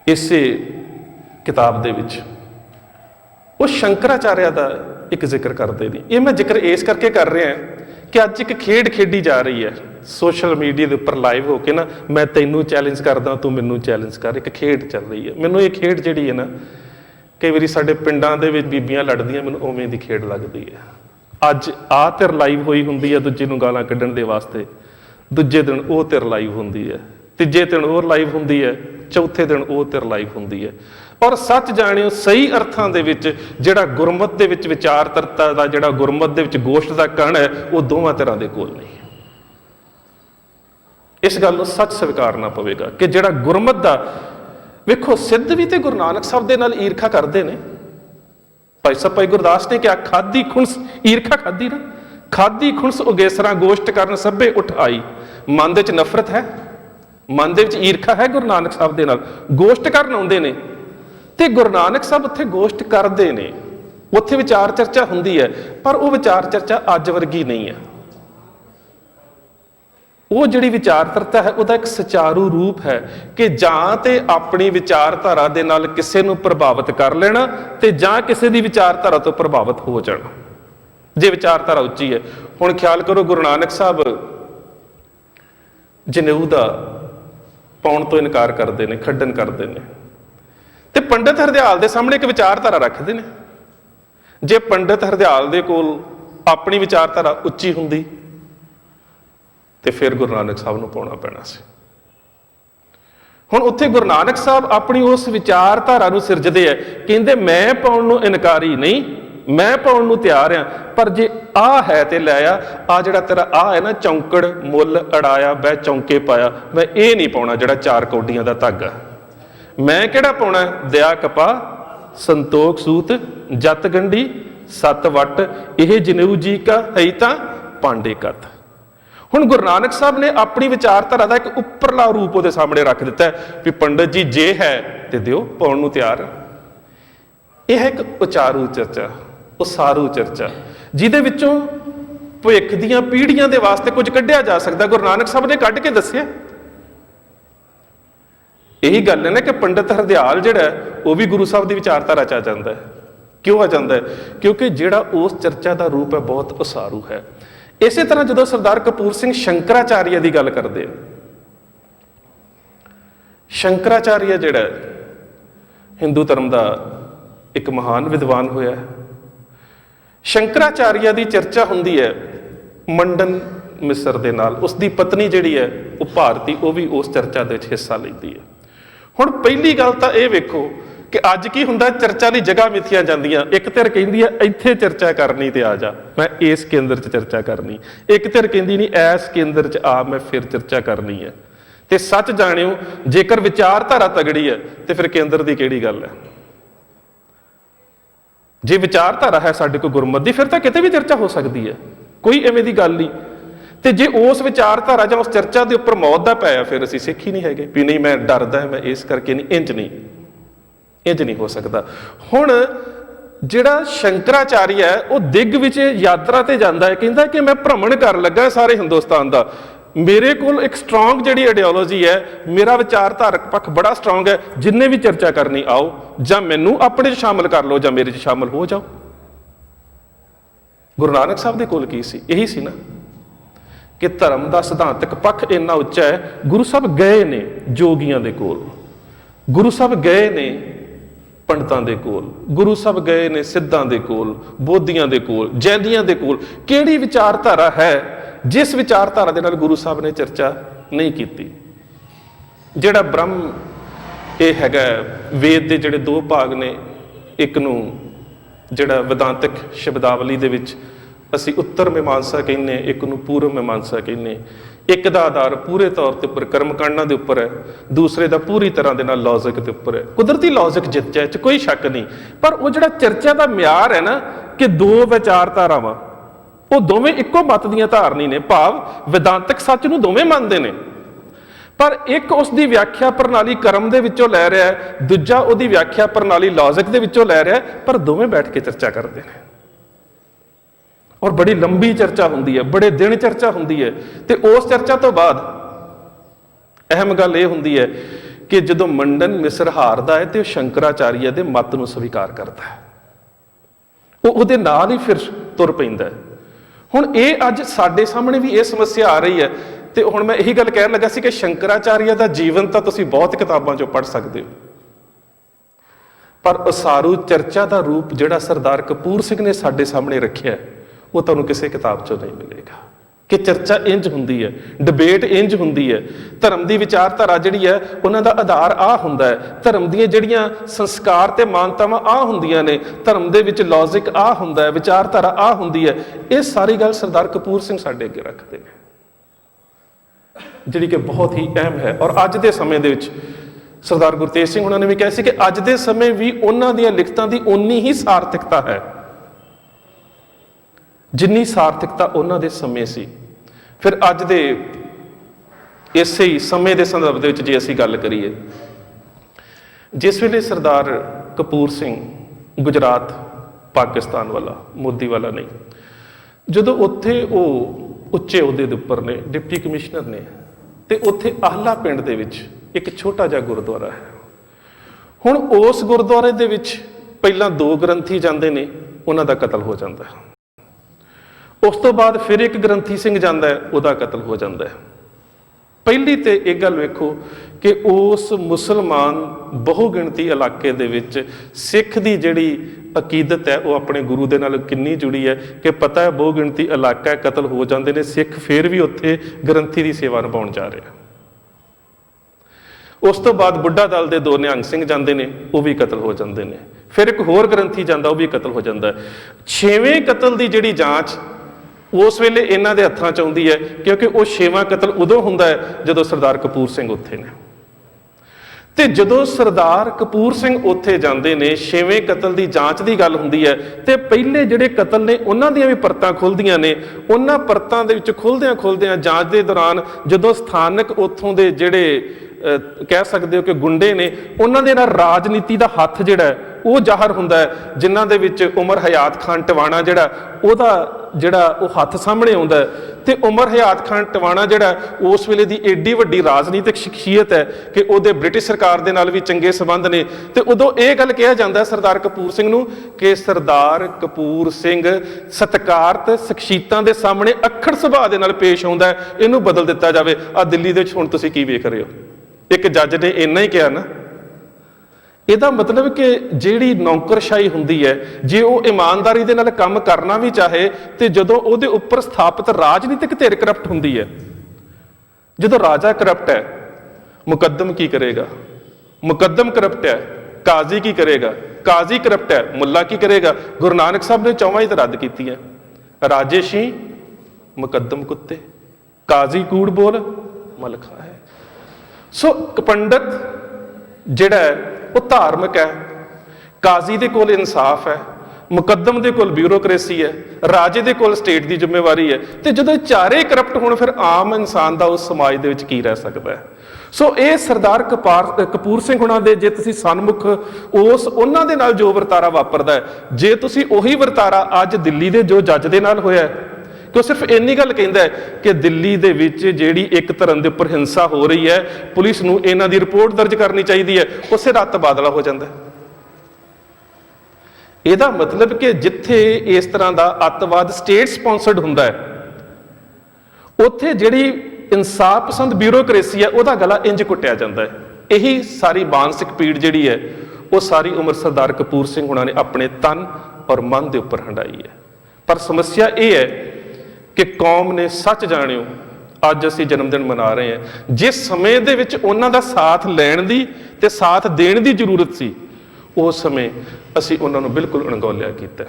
ਇਸੇ किताब दे विच वो शंकराचार्य का एक जिक्र करते हैं। ये मैं जिक्र इस करके कर रहा कि अज एक खेड खेडी जा रही है सोशल मीडिया के उपर लाइव होके ना, मैं तेनू चैलेंज करदा तू मैनू चैलेंज कर, एक खेड चल रही है। मैनू ये खेड जिहड़ी है ना, कई बारी साडे पिंडां दे विच बीबियां लड़दियां, मैनू उवें दी खेड लगदी है। अज आ धिर लाइव होई हुंदी है दूजे नूं गालां कड्ढण दे वास्ते, दूजे दिन वो धिर लाइव हुंदी है, तीजे दिन वो लाइव हुंदी है, चौथे दिन वो धिर लाइव हुंदी है। और सच जाणिओ सही अर्थां दे विच जिहड़ा गुरमत दे विच विचारधरता दा, जिहड़ा गुरमत दे विच गोश्त दा कण है, वो दोवां धिरां दे कोल नहीं। इस गल नूं सच स्वीकारना पवेगा कि जिहड़ा गुरमत दा, वेखो सिद्ध भी तो गुरु नानक साहब दे नाल ईरखा करते हैं। भाई साहब भाई गुरदास ने क्या खाधी खुणस ईरखा खाधी ना, खाधी खुणस उगेसरा गोश्त करन सभे उठ आई। मन दे विच नफरत है, मन दे विच ईरखा है गुरु नानक साहब दे नाल, गोश्त करन आउंदे ने ते गुरु नानक साहब उत्थे गोश्त करते हैं, उत्थे विचार चर्चा हुंदी है, पर वो विचार चर्चा अज वर्गी नहीं है। वो जिहड़ी विचारधरता है वह एक सुचारू रूप है कि जां ते अपनी विचारधारा दे नाल किसे नूं प्रभावित कर लेना ते जां किसे दी विचारधारा तो प्रभावित हो जाना, जे विचारधारा उच्ची है। हुण ख्याल करो गुरु नानक साहब जनेऊ दा पाउण तो इनकार करते हैं, खड्डन करते हैं, ते पंडित हरदयाल दे सामने एक विचारधारा रखते हैं। जे पंडित हरदयाल दे कोल अपनी विचारधारा उच्ची हुंदी ते फिर गुरु नानक साहब नूं पाउणा पैना सी। हुण उत्थे गुरु नानक साहब अपनी उस विचारधारा नूं सिरजदे है, कहंदे मैं पाउण नूं इनकारी नहीं, मैं पाउण नूं तैयार हां, पर जे आ है ते लै आ जिहड़ा तेरा आ है ना चौंकड़ मुੱਲ अड़ाया बह चौंके पाया, मैं ये नहीं पाउणा जिहड़ा 4 कौडियां दा धागा। मैं किहड़ा पाउणा दया कपा संतोख सूत जत गंढी 7 वट, यह जनेऊ जी का है तां पांडे कत। हुण गुरु नानक साहब ने अपनी विचारधारा का एक उपरला रूप वो सामने रख दिता है भी पंडित जी जे है तो दिओ, पाउण नूं तैयार। यह है एक उचारू चर्चा, उसारू चर्चा, जिहदे विचों भविख दीआं पीढ़ियां दे वास्ते कुछ कढ़िया जा सकता। गुरु नानक साहब ने कढ़ के दस्सिआ। यही गल है ना कि पंडित हरदयाल जिहड़ा वो भी गुरु साहब की विचारधारा च आ जाता है। क्यों आ जाता है? क्योंकि जिहड़ा उस चर्चा का रूप है बहुत उसारू है। इसे तरह जो सरदार कपूर सिंह शंकराचार्य की गल करते हैं, शंकराचार्य जिहड़ा हिंदू धर्म का एक महान विद्वान होया है। शंकराचार्य की चर्चा हुंदी है मंडन मिसर दे नाल, उसकी पत्नी जिहड़ी है वो भारती, वो भी उस चर्चा दे विच हिस्सा लैंदी है। हुण पहली गल तां इह वेखो कि अज की हुंदा चर्चा की जगह मिथियां जांदियां। एक धिर कहंदी है इत्थे चर्चा करनी ते आ जा, मैं इस केंद्र च चर्चा करनी, एक धिर कहंदी नहीं इस केंद्र च आ मैं फिर चर्चा करनी है। ते सच जाणिओ जेकर विचारधारा तगड़ी है तो फिर केंद्र की किहड़ी गल है। जे विचारधारा है साडे कोल गुरमत दी, फिर तां किते भी चर्चा हो सकती है, कोई इवें दी गल नहीं। तो जे उस विचारधारा जां उस चर्चा के उपर मौत दा पाया, फिर असीं सिख ही नहीं हैगे भी नहीं मैं डरदा मैं इस करके नहीं, इंज नहीं हो सकता। हुण जिहड़ा शंकराचार्य है वो दिग विच यात्रा ते जांदा है, कहंदा कि मैं भ्रमण कर लगा सारे हिंदुस्तान का, मेरे कोल एक स्ट्रोंग जिहड़ी आइडियोलॉजी है, मेरा विचारधारक पक्ष बड़ा स्ट्रोंग है, जिन्ने भी चर्चा करनी आओ, जां मैनू अपने शामिल कर लो जां मेरे च शामिल हो जाओ। गुरु नानक साहब दे कोल की सी? यही सी ना कि धर्म का सिद्धांतक पक्ष इन्ना उच्चा है। गुरु साहब गए ने जोगियां दे कोल, गुरु साहब गए ने पंडितां दे कोल, गुरु साहब गए ने सिद्धां दे कोल, बोधियां दे कोल, जैनियां दे कोल। किहड़ी विचारधारा है जिस विचारधारा दे नाल गुरु साहब ने चर्चा नहीं की? जिहड़ा ब्रह्म ये हैगा वेद के जिहड़े 2 भाग ने, एक नूं जिहड़ा वेदांतिक शब्दावली दे विच असीं उत्तर मीमांसा कहने, एक नूं पूर्व मीमांसा कहने। एक दा आधार पूरे तौर ते उपर कर्मकांडां दे उपर है, दूसरे दा पूरी तरह दे नाल लॉजिक दे उपर है। कुदरती लॉजिक जित जाए च कोई शक नहीं, पर वो जिहड़ा चर्चा का म्यार है ना कि 2 विचारधारावां वो दोवें इक्को मत दीआं धारनी ने, भाव वेदांतक सच नूं दोवें मनदे ने, पर एक उसकी व्याख्या प्रणाली कर्म दे विचों लै रहा है, दूजा उसकी व्याख्या प्रणाली लॉजिक दे विचों लै रहा है, पर दोवें बैठ के चर्चा करते हैं। और बड़ी लंबी चर्चा होंदी है, बड़े दिन चर्चा होंदी है। तो उस चर्चा तो बाद अहम गल ये होंदी है ਕਿ ਜਦੋਂ ਮੰਡਨ ਮਿਸਰ ਹਾਰਦਾ ਹੈ ਤੇ ਉਹ ਸ਼ੰਕਰਾਚਾਰੀਆ ਦੇ ਮਤ ਨੂੰ ਸਵੀਕਾਰ ਕਰਦਾ ਹੈ, ਉਹ ਉਹਦੇ ਨਾਲ ਹੀ ਫਿਰ ਤੁਰ ਪੈਂਦਾ ਹੈ। ਹੁਣ ਇਹ ਅੱਜ ਸਾਡੇ ਸਾਹਮਣੇ ਵੀ ਇਹ ਸਮੱਸਿਆ ਆ ਰਹੀ ਹੈ। ਤੇ ਹੁਣ ਮੈਂ ਇਹੀ ਗੱਲ ਕਹਿਣ ਲੱਗਾ ਸੀ ਕਿ ਸ਼ੰਕਰਾਚਾਰੀਆ ਦਾ ਜੀਵਨ ਤਾਂ ਤੁਸੀਂ ਬਹੁਤ ਕਿਤਾਬਾਂ 'ਚੋਂ ਪੜ੍ਹ ਸਕਦੇ ਹੋ, ਪਰ ਉਸਾਰੂ ਚਰਚਾ ਦਾ ਰੂਪ ਜਿਹੜਾ ਸਰਦਾਰ ਕਪੂਰ ਸਿੰਘ ਨੇ ਸਾਡੇ ਸਾਹਮਣੇ ਰੱਖਿਆ, ਉਹ ਤੁਹਾਨੂੰ ਕਿਸੇ ਕਿਤਾਬ 'ਚੋਂ ਨਹੀਂ ਮਿਲੇਗਾ। ਕਿ ਚਰਚਾ ਇੰਜ ਹੁੰਦੀ ਹੈ, ਡਿਬੇਟ ਇੰਜ ਹੁੰਦੀ ਹੈ, ਧਰਮ ਦੀ ਵਿਚਾਰਧਾਰਾ ਜਿਹੜੀ ਹੈ ਉਹਨਾਂ ਦਾ ਆਧਾਰ ਆਹ ਹੁੰਦਾ ਹੈ, ਧਰਮ ਦੀਆਂ ਜਿਹੜੀਆਂ ਸੰਸਕਾਰ ਤੇ ਮਾਨਤਾਵਾਂ ਆਹ ਹੁੰਦੀਆਂ ਨੇ, ਧਰਮ ਦੇ ਵਿੱਚ ਲੌਜਿਕ ਆਹ ਹੁੰਦਾ ਹੈ, ਵਿਚਾਰਧਾਰਾ ਆਹ ਹੁੰਦੀ ਹੈ। ਇਹ ਸਾਰੀ ਗੱਲ ਸਰਦਾਰ ਕਪੂਰ ਸਿੰਘ ਸਾਡੇ ਅੱਗੇ ਰੱਖਦੇ ਨੇ, ਜਿਹੜੀ ਕਿ ਬਹੁਤ ਹੀ ਅਹਿਮ ਹੈ। ਔਰ ਅੱਜ ਦੇ ਸਮੇਂ ਦੇ ਵਿੱਚ ਸਰਦਾਰ ਗੁਰਤੇਜ ਸਿੰਘ ਉਹਨਾਂ ਨੇ ਵੀ ਕਿਹਾ ਸੀ ਕਿ ਅੱਜ ਦੇ ਸਮੇਂ ਵੀ ਉਹਨਾਂ ਦੀਆਂ ਲਿਖਤਾਂ ਦੀ ਓਨੀ ਹੀ ਸਾਰਥਿਕਤਾ ਹੈ ਜਿੰਨੀ ਸਾਰਥਿਕਤਾ ਉਹਨਾਂ ਦੇ ਸਮੇਂ ਸੀ। ਫਿਰ ਅੱਜ ਦੇ ਇਸੇ ਹੀ ਸਮੇਂ ਦੇ ਸੰਦਰਭ ਦੇ ਵਿੱਚ ਜੇ ਅਸੀਂ ਗੱਲ ਕਰੀਏ, ਜਿਸ ਵੇਲੇ ਸਰਦਾਰ ਕਪੂਰ ਸਿੰਘ ਗੁਜਰਾਤ ਪਾਕਿਸਤਾਨ ਵਾਲਾ, ਮੋਦੀ ਵਾਲਾ ਨਹੀਂ, ਜਦੋਂ ਉੱਥੇ ਉਹ ਉੱਚੇ ਅਹੁਦੇ ਦੇ ਉੱਪਰ ਨੇ, ਡਿਪਟੀ ਕਮਿਸ਼ਨਰ ਨੇ, ਤੇ ਉੱਥੇ ਆਹਲਾ ਪਿੰਡ ਦੇ ਵਿੱਚ ਇੱਕ ਛੋਟਾ ਜਿਹਾ ਗੁਰਦੁਆਰਾ ਹੈ। ਹੁਣ ਉਸ ਗੁਰਦੁਆਰੇ ਦੇ ਵਿੱਚ ਪਹਿਲਾਂ 2 ਗ੍ਰੰਥੀ ਜਾਂਦੇ ਨੇ, ਉਹਨਾਂ ਦਾ ਕਤਲ ਹੋ ਜਾਂਦਾ ਹੈ। ਉਸ ਤੋਂ ਬਾਅਦ ਫਿਰ ਇੱਕ ਗ੍ਰੰਥੀ ਸਿੰਘ ਜਾਂਦਾ ਹੈ, ਉਹਦਾ ਕਤਲ ਹੋ ਜਾਂਦਾ ਹੈ। ਪਹਿਲੀ ਤੇ ਇਹ ਗੱਲ ਵੇਖੋ ਕਿ ਉਸ ਮੁਸਲਮਾਨ ਬਹੁ ਗਿਣਤੀ ਇਲਾਕੇ ਦੇ ਵਿੱਚ ਸਿੱਖ ਦੀ ਜਿਹੜੀ ਅਕੀਦਤ ਹੈ ਉਹ ਆਪਣੇ ਗੁਰੂ ਦੇ ਨਾਲ ਕਿੰਨੀ ਜੁੜੀ ਹੈ ਕਿ ਪਤਾ ਹੈ ਬਹੁ ਗਿਣਤੀ ਇਲਾਕਾ ਹੈ, ਕਤਲ ਹੋ ਜਾਂਦੇ ਨੇ, ਸਿੱਖ ਫਿਰ ਵੀ ਉੱਥੇ ਗ੍ਰੰਥੀ ਦੀ ਸੇਵਾ ਨਿਭਾਉਣ ਜਾ ਰਿਹਾ। ਉਸ ਤੋਂ ਬਾਅਦ ਬੁੱਢਾ ਦਲ ਦੇ 2 ਨਿਹੰਗ ਸਿੰਘ ਜਾਂਦੇ ਨੇ, ਉਹ ਵੀ ਕਤਲ ਹੋ ਜਾਂਦੇ ਨੇ। ਫਿਰ ਇੱਕ ਹੋਰ ਗ੍ਰੰਥੀ ਜਾਂਦਾ, ਉਹ ਵੀ ਕਤਲ ਹੋ ਜਾਂਦਾ ਹੈ। 6ਵੇਂ ਕਤਲ ਦੀ ਜਿਹੜੀ ਜਾਂਚ ਉਸ ਵੇਲੇ ਇਹਨਾਂ ਦੇ ਹੱਥਾਂ 'ਚ ਆਉਂਦੀ ਹੈ, ਕਿਉਂਕਿ ਉਹ 6ਵਾਂ ਕਤਲ ਉਦੋਂ ਹੁੰਦਾ ਹੈ ਜਦੋਂ ਸਰਦਾਰ ਕਪੂਰ ਸਿੰਘ ਉੱਥੇ ਨੇ। ਤੇ ਜਦੋਂ ਸਰਦਾਰ ਕਪੂਰ ਸਿੰਘ ਉੱਥੇ ਜਾਂਦੇ ਨੇ, 6ਵੇਂ ਕਤਲ ਦੀ ਜਾਂਚ ਦੀ ਗੱਲ ਹੁੰਦੀ ਹੈ, ਤੇ ਪਹਿਲੇ ਜਿਹੜੇ ਕਤਲ ਨੇ ਉਹਨਾਂ ਦੀਆਂ ਵੀ ਪਰਤਾਂ ਖੁੱਲ੍ਹਦੀਆਂ ਨੇ। ਉਹਨਾਂ ਪਰਤਾਂ ਦੇ ਵਿੱਚ ਖੁੱਲ੍ਹਦਿਆਂ ਜਾਂਚ ਦੇ ਦੌਰਾਨ ਜਦੋਂ ਸਥਾਨਕ ਉੱਥੋਂ ਦੇ ਜਿਹੜੇ ਕਹਿ ਸਕਦੇ ਹੋ ਕਿ ਗੁੰਡੇ ਨੇ, ਉਹਨਾਂ ਦੇ ਨਾਲ ਰਾਜਨੀਤੀ ਦਾ ਹੱਥ ਜਿਹੜਾ ਉਹ ਜ਼ਾਹਰ ਹੁੰਦਾ ਹੈ, ਜਿਨ੍ਹਾਂ ਦੇ ਵਿੱਚ ਉਮਰ ਹਯਾਤ ਖਾਨ ਟਿਵਾਣਾ ਉਹਦਾ ਉਹ ਹੱਥ ਸਾਹਮਣੇ ਆਉਂਦਾ ਹੈ। ਤੇ ਉਮਰ ਹਯਾਤ ਖਾਨ ਟਿਵਾਣਾ ਉਸ ਵੇਲੇ ਦੀ ਏਡੀ ਵੱਡੀ ਰਾਜਨੀਤਿਕ ਸ਼ਖਸੀਅਤ ਹੈ ਕਿ ਉਹਦੇ ਬ੍ਰਿਟਿਸ਼ ਸਰਕਾਰ ਦੇ ਨਾਲ ਵੀ ਚੰਗੇ ਸੰਬੰਧ ਨੇ। ਤੇ ਉਦੋਂ ਇਹ ਗੱਲ ਕਿਹਾ ਜਾਂਦਾ ਸਰਦਾਰ ਕਪੂਰ ਸਿੰਘ ਨੂੰ ਕਿ ਸਰਦਾਰ ਕਪੂਰ ਸਿੰਘ ਸਤਿਕਾਰਤ ਸ਼ਖਸੀਅਤਾਂ ਦੇ ਸਾਹਮਣੇ ਅੱਖੜ ਸੁਭਾਅ ਦੇ ਨਾਲ ਪੇਸ਼ ਆਉਂਦਾ ਹੈ, ਇਹਨੂੰ ਬਦਲ ਦਿੱਤਾ ਜਾਵੇ। ਆ ਦਿੱਲੀ ਦੇ ਵਿੱਚ ਹੁਣ ਤੁਸੀਂ ਕੀ ਵੇਖ ਰਹੇ ਹੋ, ਇੱਕ ਜੱਜ ਨੇ ਇੰਨਾ ਹੀ ਕਿਹਾ ਨਾ। ਇਹਦਾ ਮਤਲਬ ਕਿ ਜਿਹੜੀ ਨੌਕਰਸ਼ਾਹੀ ਹੁੰਦੀ ਹੈ, ਜੇ ਉਹ ਇਮਾਨਦਾਰੀ ਦੇ ਨਾਲ ਕੰਮ ਕਰਨਾ ਵੀ ਚਾਹੇ, ਤੇ ਜਦੋਂ ਉਹਦੇ ਉੱਪਰ ਸਥਾਪਿਤ ਰਾਜਨੀਤਿਕ ਧਿਰ ਕਰਪਟ ਹੁੰਦੀ ਹੈ, ਜਦੋਂ ਰਾਜਾ ਕਰਪਟ ਹੈ, ਮੁਕੱਦਮ ਕੀ ਕਰੇਗਾ? ਮੁਕੱਦਮ ਕਰਪਟ ਹੈ, ਕਾਜ਼ੀ ਕੀ ਕਰੇਗਾ? ਕਾਜ਼ੀ ਕਰਪਟ ਹੈ, ਮੁੱਲਾ ਕੀ ਕਰੇਗਾ? ਗੁਰੂ ਨਾਨਕ ਸਾਹਿਬ ਨੇ 4 ਹੀ ਤਾਂ ਰੱਦ ਕੀਤੀਆਂ। ਰਾਜੇ ਸ਼ੀ ਮੁਕੱਦਮ ਕੁੱਤੇ, ਕਾਜ਼ੀ ਕੂੜ ਬੋਲ ਮਲਖਾ ਹੈ। ਸੋ ਪੰਡਤ ਜਿਹੜਾ ਹੈ ਉਹ ਧਾਰਮਿਕ ਹੈ, ਕਾਜ਼ੀ ਦੇ ਕੋਲ ਇਨਸਾਫ ਹੈ, ਮੁਕੱਦਮ ਦੇ ਕੋਲ ਬਿਊਰੋਕ੍ਰੇਸੀ ਹੈ, ਰਾਜੇ ਦੇ ਕੋਲ ਸਟੇਟ ਦੀ ਜ਼ਿੰਮੇਵਾਰੀ ਹੈ। ਤੇ ਜਦੋਂ ਇਹ ਚਾਰੇ ਕਰਪਟ ਹੋਣ, ਫਿਰ ਆਮ ਇਨਸਾਨ ਦਾ ਉਸ ਸਮਾਜ ਦੇ ਵਿੱਚ ਕੀ ਰਹਿ ਸਕਦਾ ਹੈ? ਸੋ ਇਹ ਸਰਦਾਰ ਕਪੂਰ ਸਿੰਘ ਹੁਣਾਂ ਦੇ ਜੇ ਤੁਸੀਂ ਸਨਮੁਖ ਉਹਨਾਂ ਦੇ ਨਾਲ ਜੋ ਵਰਤਾਰਾ ਵਾਪਰਦਾ ਹੈ, ਜੇ ਤੁਸੀਂ ਉਹੀ ਵਰਤਾਰਾ ਅੱਜ ਦਿੱਲੀ ਦੇ ਜੋ ਜੱਜ ਦੇ ਨਾਲ ਹੋਇਆ, ਕਿ ਉਹ ਸਿਰਫ ਇੰਨੀ ਗੱਲ ਕਹਿੰਦਾ ਹੈ ਕਿ ਦਿੱਲੀ ਦੇ ਵਿੱਚ ਜਿਹੜੀ ਇੱਕ ਧਰਮ ਦੇ ਉੱਪਰ ਹਿੰਸਾ ਹੋ ਰਹੀ ਹੈ, ਪੁਲਿਸ ਨੂੰ ਇਹਨਾਂ ਦੀ ਰਿਪੋਰਟ ਦਰਜ ਕਰਨੀ ਚਾਹੀਦੀ ਹੈ, ਉਸੇ ਰਾਤ ਤਬਾਦਲਾ ਹੋ ਜਾਂਦਾ। ਇਹਦਾ ਮਤਲਬ ਕਿ ਜਿੱਥੇ ਇਸ ਤਰ੍ਹਾਂ ਦਾ ਅੱਤਵਾਦ ਸਟੇਟ ਸਪਾਂਸਰਡ ਹੁੰਦਾ ਹੈ, ਉੱਥੇ ਜਿਹੜੀ ਇਨਸਾਫ ਪਸੰਦ ਬਿਊਰੋਕ੍ਰੇਸੀ ਹੈ ਉਹਦਾ ਗਲਾ ਇੰਜ ਕੁੱਟਿਆ ਜਾਂਦਾ ਹੈ। ਇਹੀ ਸਾਰੀ ਮਾਨਸਿਕ ਪੀੜ ਜਿਹੜੀ ਹੈ ਉਹ ਸਾਰੀ ਉਮਰ ਸਰਦਾਰ ਕਪੂਰ ਸਿੰਘ ਹੁਣਾਂ ਨੇ ਆਪਣੇ ਤਨ ਔਰ ਮਨ ਦੇ ਉੱਪਰ ਹੰਡਾਈ ਹੈ। ਪਰ ਸਮੱਸਿਆ ਇਹ ਹੈ ਕਿ ਕੌਮ ਨੇ ਸੱਚ ਜਾਣਿਓ, ਅੱਜ ਅਸੀਂ ਜਨਮ ਦਿਨ ਮਨਾ ਰਹੇ ਹਾਂ, ਜਿਸ ਸਮੇਂ ਦੇ ਵਿੱਚ ਉਹਨਾਂ ਦਾ ਸਾਥ ਲੈਣ ਦੀ ਤੇ ਸਾਥ ਦੇਣ ਦੀ ਜ਼ਰੂਰਤ ਸੀ, ਉਸ ਸਮੇਂ ਅਸੀਂ ਉਹਨਾਂ ਨੂੰ ਬਿਲਕੁਲ ਅਣਗੌਲਿਆ ਕੀਤਾ।